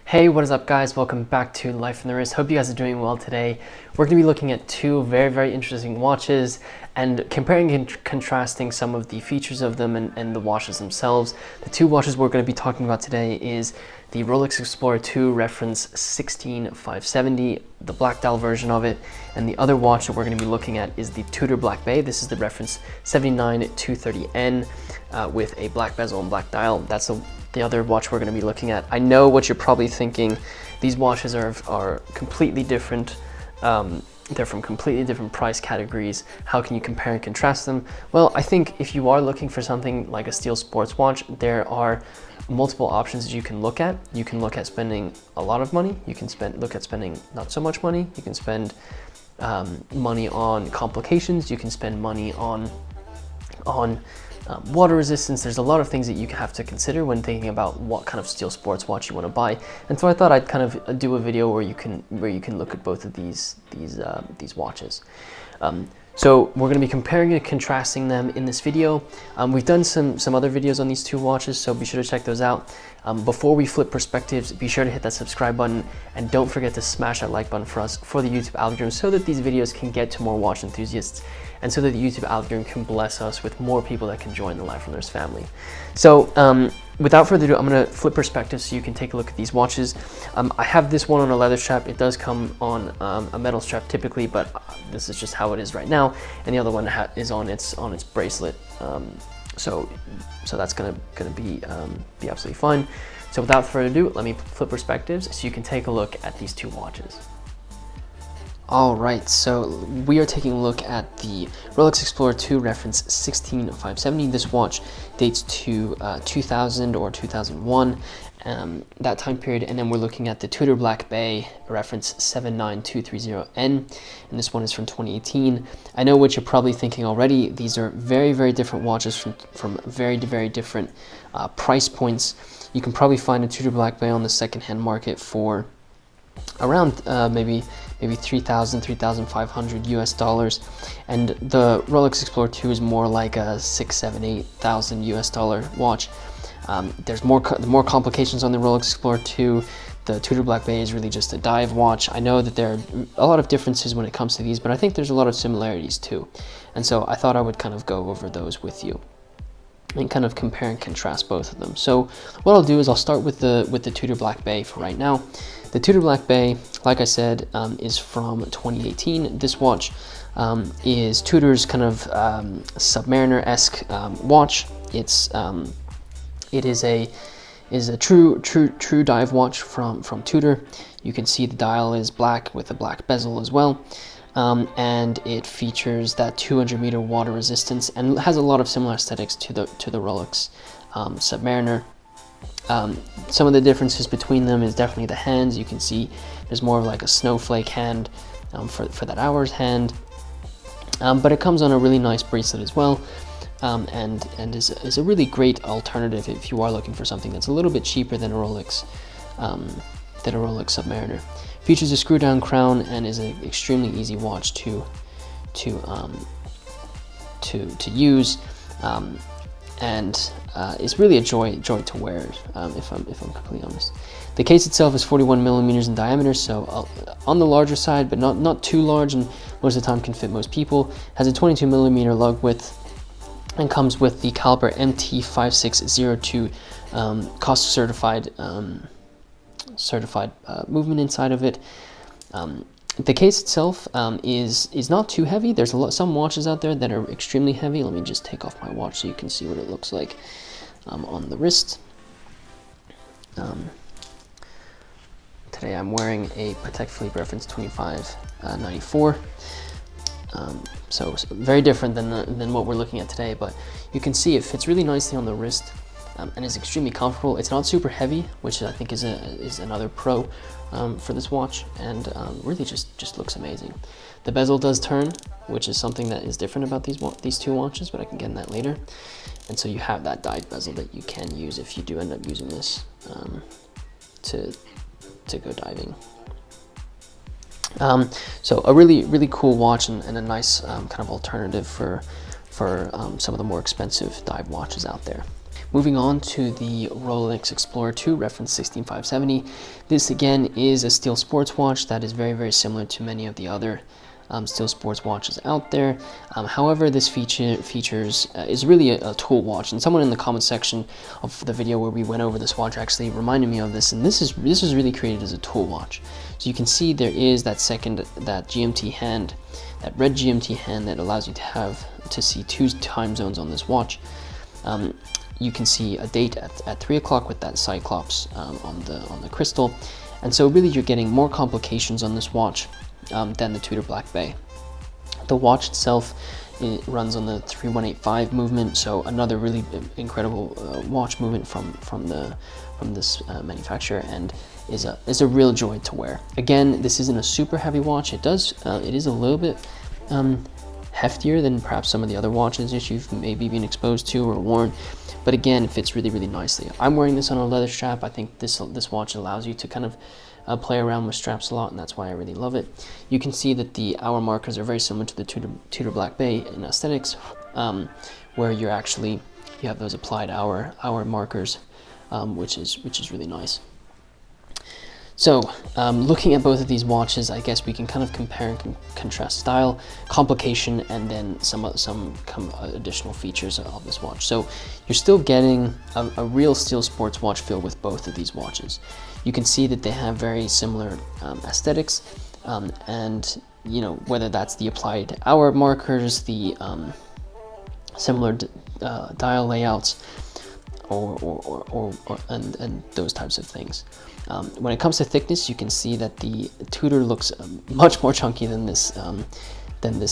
Hey, what is up guys? Welcome back to Life on the Wrist. Hope you guys are doing well today. We're going to be looking at two very interesting watches and comparing and contrasting some of the features of them and the watches themselves. The two watches we're going to be talking about today is the Rolex Explorer II reference 16570, the black dial version of it, and the other watch that we're going to be looking at is the Tudor Black Bay. This is the reference 79230N with a black bezel and black dial. That's the other watch we're going to be looking at. I know what you're probably thinking. These watches are completely different. They're from completely different price categories. How can you compare and contrast them? Well, I think if you are looking for something like a steel sports watch, there are multiple options that you can look at. You can look at spending a lot of money. You can look at spending not so much money. You can spend money on complications. You can spend money on water resistance. There's a lot of things that you have to consider when thinking about what kind of steel sports watch you want to buy. And so I thought I'd kind of do a video where you can look at both of these watches. So we're going to be comparing and contrasting them in this video. We've done some other videos on these two watches, so be sure to check those out. Before we flip perspectives, be sure to hit that subscribe button and don't forget to smash that like button for us for the YouTube algorithm so that these videos can get to more watch enthusiasts and so that the YouTube algorithm can bless us with more people that can join the Life on the Wrist family. So without further ado, I'm going to flip perspectives so you can take a look at these watches. I have this one on a leather strap. It does come on a metal strap typically, but this is just how it is right now. And the other one is on its bracelet. So that's gonna be absolutely fine. So without further ado, let me flip perspectives so you can take a look at these two watches. All right, so we are taking a look at the Rolex Explorer II reference 16570. This watch dates to 2000 or 2001, that time period, and then we're looking at the Tudor Black Bay reference 79230N, and this one is from 2018. I know what you're probably thinking already. These are very different watches from very different price points. You can probably find a Tudor Black Bay on the secondhand market for around maybe 3,000, 3,500 US dollars, and the Rolex Explorer II is more like a 6, 7, 8,000 US dollar watch. There's more complications on the Rolex Explorer II. The Tudor Black Bay is really just a dive watch. I know that there are a lot of differences when it comes to these, but I think there's a lot of similarities too. And so I thought I would kind of go over those with you and kind of compare and contrast both of them. So what I'll do is I'll start with the Tudor Black Bay for right now. The Tudor Black Bay, like I said, is from 2018. This watch is Tudor's kind of Submariner-esque watch. It is a true dive watch from Tudor. You can see the dial is black with a black bezel as well. And it features that 200-meter water resistance and has a lot of similar aesthetics to the Rolex Submariner. Some of the differences between them is definitely the hands. You can see there's more of like a snowflake hand for that hour's hand, but it comes on a really nice bracelet as well, and is a really great alternative if you are looking for something that's a little bit cheaper than a Rolex Submariner. Features a screw-down crown and is an extremely easy watch to use, and it's really a joy to wear, if I'm completely honest. The case itself is 41 millimeters in diameter, so on the larger side, but not too large, and most of the time can fit most people. Has a 22 millimeter lug width and comes with the caliber MT5602 cost certified movement inside of it. The case itself is not too heavy. There's some watches out there that are extremely heavy. Let me just take off my watch so you can see what it looks like on the wrist. Today I'm wearing a Patek Philippe reference 2594. So very different than what we're looking at today, but you can see it fits really nicely on the wrist. And is extremely comfortable. It's not super heavy, which I think is another pro for this watch, and really just looks amazing. The bezel does turn, which is something that is different about these two watches, but I can get in that later. And so you have that dive bezel that you can use if you do end up using this to go diving. So a really cool watch and a nice kind of alternative for some of the more expensive dive watches out there. Moving on to the Rolex Explorer II, reference 16570. This again is a steel sports watch that is very, very similar to many of the other steel sports watches out there. However, this features is really a tool watch, and someone in the comment section of the video where we went over this watch actually reminded me of this, and this is really created as a tool watch. So you can see there is that GMT hand, that red GMT hand that allows you to see 2 time zones on this watch. You can see a date at 3 o'clock with that Cyclops on the crystal, and so really you're getting more complications on this watch than the Tudor Black Bay. The watch itself, it runs on the 3185 movement, so another really incredible watch movement from this manufacturer, and is a real joy to wear. Again, this isn't a super heavy watch. It is a little bit heftier than perhaps some of the other watches that you've maybe been exposed to or worn, but again, it fits really, really nicely. I'm wearing this on a leather strap. I think this watch allows you to kind of play around with straps a lot, and that's why I really love it. You can see that the hour markers are very similar to the Tudor Black Bay in aesthetics, where you have those applied hour markers, which is really nice. So looking at both of these watches, I guess we can kind of compare and contrast style, complication, and then some additional features of this watch. So you're still getting a real steel sports watch feel with both of these watches. You can see that they have very similar aesthetics, and whether that's the applied hour markers, the similar dial layouts, and those types of things. When it comes to thickness, you can see that the Tudor looks much more chunky than this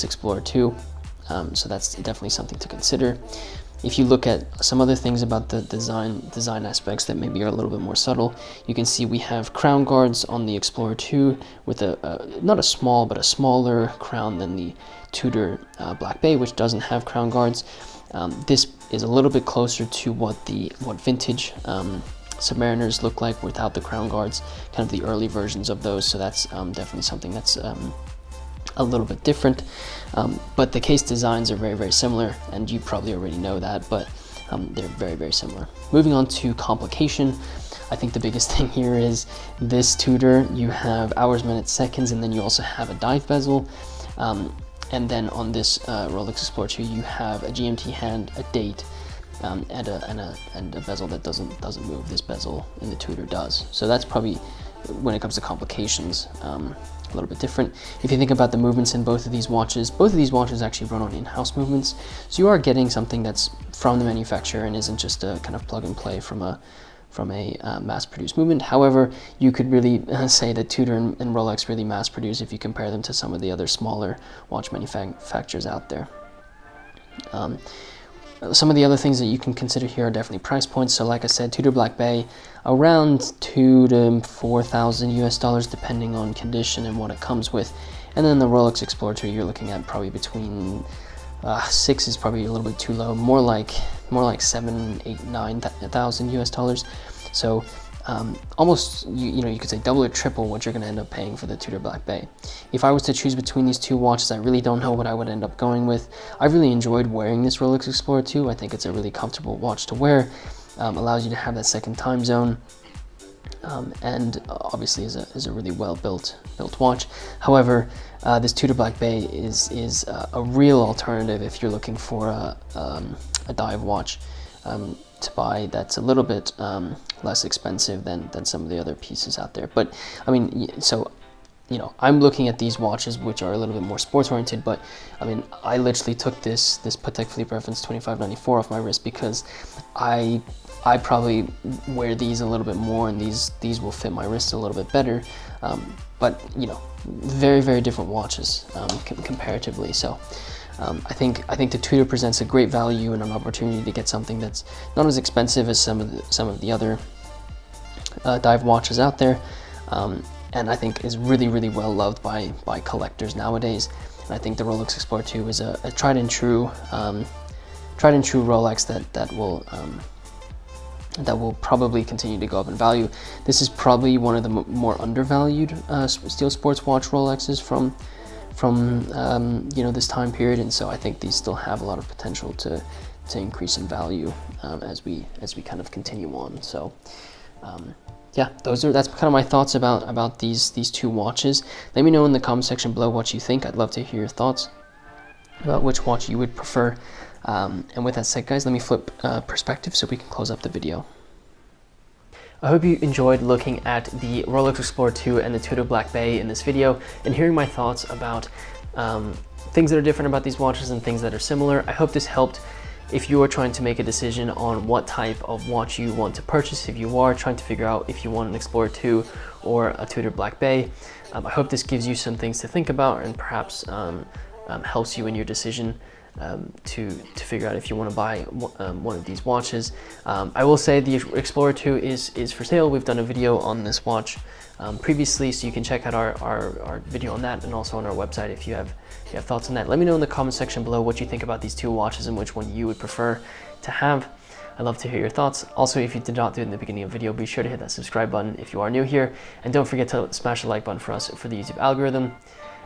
Explorer II, so that's definitely something to consider. If you look at some other things about the design aspects that maybe are a little bit more subtle, you can see we have crown guards on the Explorer II with not a small, but a smaller crown than the Tudor Black Bay, which doesn't have crown guards. This is a little bit closer to what vintage Submariners look like without the crown guards, kind of the early versions of those, so that's definitely something that's a little bit different, but the case designs are very, very similar, and you probably already know that, but they're very, very similar. Moving on to complication, I think the biggest thing here is this Tudor, you have hours, minutes, seconds, and then you also have a dive bezel, and then on this Rolex Explorer II, you have a GMT hand, a date, and a bezel that doesn't move. This bezel in the Tudor does. So that's probably, when it comes to complications, a little bit different. If you think about the movements in both of these watches actually run on in-house movements, so you are getting something that's from the manufacturer and isn't just a kind of plug and play from a mass-produced movement. However, you could really say that Tudor and Rolex really mass-produce if you compare them to some of the other smaller watch manufacturers out there. Some of the other things that you can consider here are definitely price points. So like I said, Tudor Black Bay, around $2,000 to $4,000 US, depending on condition and what it comes with. And then the Rolex Explorer II, you're looking at probably between $6,000 is probably a little bit too low, more like $7,000, $8,000, $9,000 US. So almost, you could say double or triple what you're going to end up paying for the Tudor Black Bay. If I was to choose between these two watches, I really don't know what I would end up going with. I really enjoyed wearing this Rolex Explorer II. I think it's a really comfortable watch to wear, allows you to have that second time zone, and obviously is a really built watch. However, this Tudor Black Bay is a real alternative if you're looking for a dive watch to buy that's a little bit less expensive than some of the other pieces out there. But I mean, so I'm looking at these watches which are a little bit more sports oriented, but I mean, I literally took this Patek Philippe reference 2594 off my wrist because I probably wear these a little bit more, and these will fit my wrist a little bit better, but very, very different watches comparatively. So I think the Tudor presents a great value and an opportunity to get something that's not as expensive as some of the other dive watches out there, and I think is really, really well loved by collectors nowadays. And I think the Rolex Explorer II is a tried and true Rolex that will probably continue to go up in value. This is probably one of the more undervalued steel sports watch Rolexes from this time period, and so I think these still have a lot of potential to increase in value as we kind of continue on. So yeah, that's kind of my thoughts about these two watches. Let me know in the comment section below what you think. I'd love to hear your thoughts about which watch you would prefer. And with that said, guys, let me flip perspective so we can close up the video. I hope you enjoyed looking at the Rolex Explorer II and the Tudor Black Bay in this video and hearing my thoughts about things that are different about these watches and things that are similar. I hope this helped if you are trying to make a decision on what type of watch you want to purchase, if you are trying to figure out if you want an Explorer II or a Tudor Black Bay. I hope this gives you some things to think about and perhaps helps you in your decision to figure out if you want to buy one of these watches. I will say the Explorer II is for sale. We've done a video on this watch previously, so you can check out our video on that and also on our website if you have thoughts on that. Let me know in the comment section below what you think about these two watches and which one you would prefer to have. I'd love to hear your thoughts. Also, if you did not do it in the beginning of the video, be sure to hit that subscribe button if you are new here, and don't forget to smash the like button for us for the YouTube algorithm.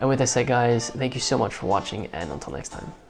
And with that said, guys, thank you so much for watching, and until next time.